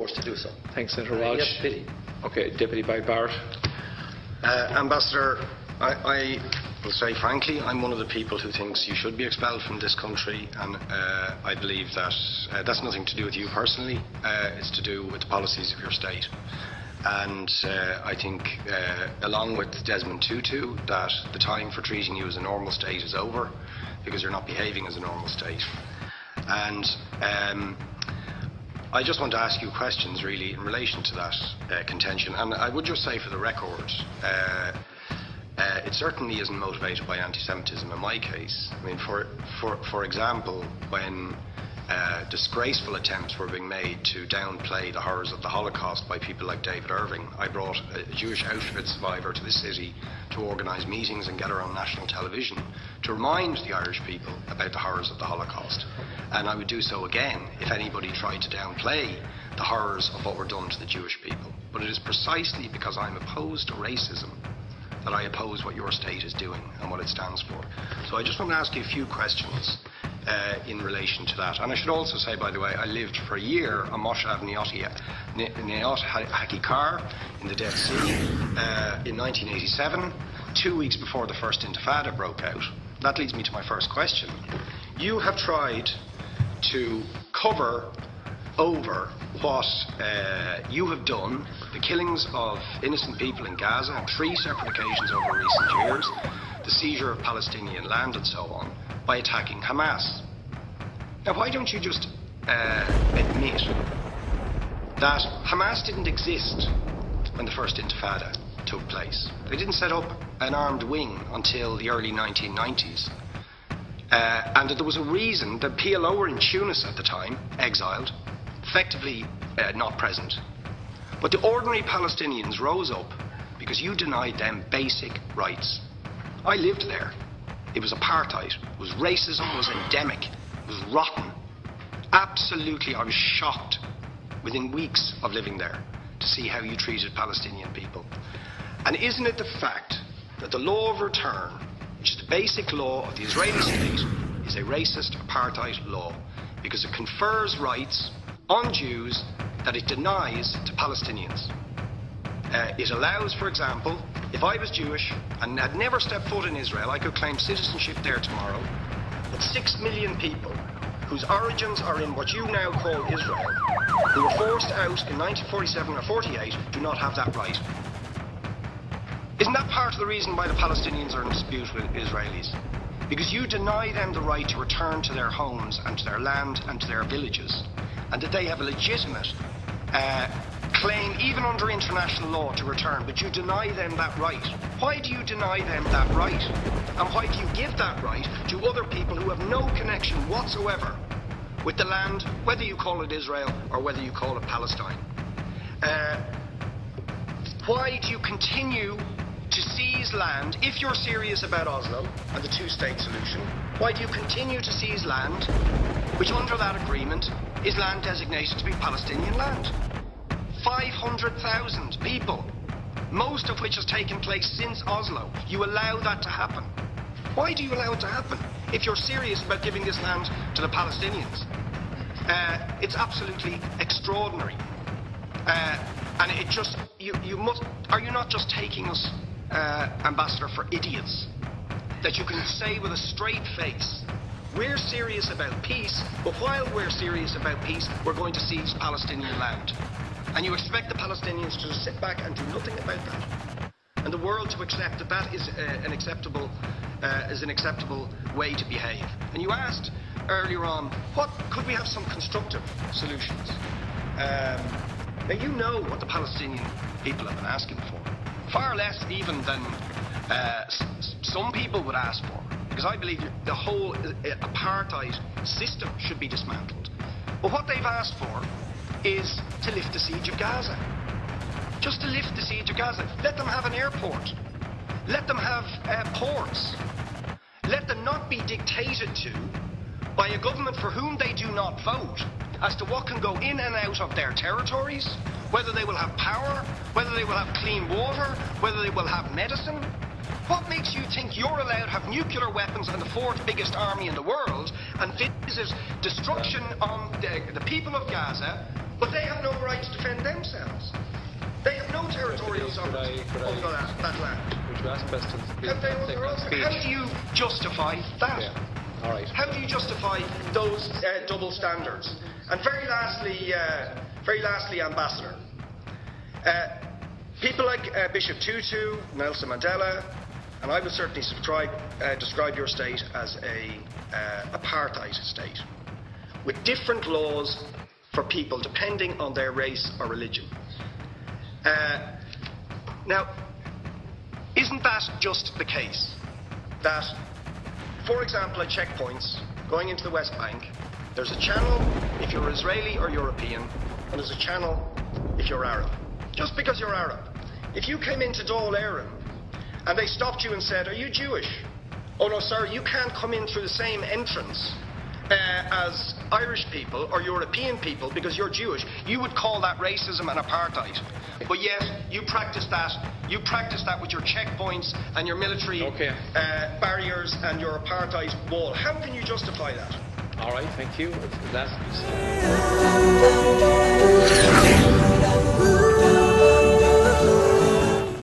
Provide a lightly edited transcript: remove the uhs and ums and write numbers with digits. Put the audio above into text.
forced to do so. Thanks, Senator Walsh. Yes, pity. Okay, Deputy Barrett. Ambassador, I will say frankly, I'm one of the people who thinks you should be expelled from this country, and I believe that that's nothing to do with you personally. It's to do with the policies of your state. And I think, along with Desmond Tutu, that the time for treating you as a normal state is over, because you're not behaving as a normal state. And I just want to ask you questions, really, in relation to that contention. And I would just say, for the record, it certainly isn't motivated by anti-Semitism in my case. I mean, for example, when disgraceful attempts were being made to downplay the horrors of the Holocaust by people like David Irving, I brought a Jewish Auschwitz survivor to this city to organise meetings and get her on national television to remind the Irish people about the horrors of the Holocaust. And I would do so again if anybody tried to downplay the horrors of what were done to the Jewish people. But it is precisely because I'm opposed to racism that I oppose what your state is doing and what it stands for. So I just want to ask you a few questions in relation to that. And I should also say, by the way, I lived for a year on Moshav Neot Hakikar in the Dead Sea in 1987, 2 weeks before the first Intifada broke out. That leads me to my first question. You have tried to cover over what you have done, the killings of innocent people in Gaza on 3 separate occasions over recent years, the seizure of Palestinian land and so on, by attacking Hamas. Now, why don't you just admit that Hamas didn't exist when the first Intifada took place? They didn't set up an armed wing until the early 1990s. And there was a reason that PLO were in Tunis at the time, exiled, effectively not present. But the ordinary Palestinians rose up because you denied them basic rights. I lived there. It was apartheid. It was racism. It was endemic. It was rotten. Absolutely, I was shocked within weeks of living there to see how you treated Palestinian people. And isn't it the fact that the law of return, which is the basic law of the Israeli state, is a racist apartheid law because it confers rights on Jews that it denies to Palestinians? It allows, for example, if I was Jewish and had never stepped foot in Israel, I could claim citizenship there tomorrow. But 6 million people whose origins are in what you now call Israel, who were forced out in 1947 or 48, do not have that right. Isn't that part of the reason why the Palestinians are in dispute with Israelis? Because you deny them the right to return to their homes and to their land and to their villages, and that they have a legitimate claim, even under international law, to return, but you deny them that right. Why do you deny them that right? And why do you give that right to other people who have no connection whatsoever with the land, whether you call it Israel or whether you call it Palestine? Why do you continue to seize land, if you're serious about Oslo and the two-state solution? Why do you continue to seize land, which under that agreement is land designated to be Palestinian land? 500,000 people, most of which has taken place since Oslo. You allow that to happen. Why do you allow it to happen if you're serious about giving this land to the Palestinians? It's absolutely extraordinary. And it just, you must, are you not just taking us, Ambassador, for idiots? That you can say with a straight face, we're serious about peace, but while we're serious about peace, we're going to seize Palestinian land. And you expect the Palestinians to just sit back and do nothing about that. And the world to accept that that is an acceptable way to behave. And you asked earlier on, what could we have some constructive solutions? Now you know what the Palestinian people have been asking for. Far less even than some people would ask for. Because I believe the whole apartheid system should be dismantled. But what they've asked for is to lift the siege of Gaza. Just to lift the siege of Gaza. Let them have an airport. Let them have ports. Let them not be dictated to by a government for whom they do not vote as to what can go in and out of their territories, whether they will have power, whether they will have clean water, whether they will have medicine. What makes you think you're allowed to have nuclear weapons and the 4th biggest army in the world and visit destruction on the people of Gaza, but they have no right to defend territorial sovereignty over that land. Would you ask questions? Please take on speech. How do you justify that? Yeah. All right. How do you justify those double standards? And very lastly, Ambassador, people like Bishop Tutu, Nelson Mandela, and I would certainly describe your state as a apartheid state, with different laws for people depending on their race or religion. Now, isn't that just the case that, for example, at checkpoints going into the West Bank, there's a channel if you're Israeli or European, and there's a channel if you're Arab. Just because you're Arab. If you came into Dáil Éireann and they stopped you and said, "Are you Jewish?" "Oh no, sir, you can't come in through the same entrance as Irish people or European people because you're Jewish," you would call that racism and apartheid. But yet, you practice that with your checkpoints and your military barriers and your apartheid wall. How can you justify that? All right, thank you. Last.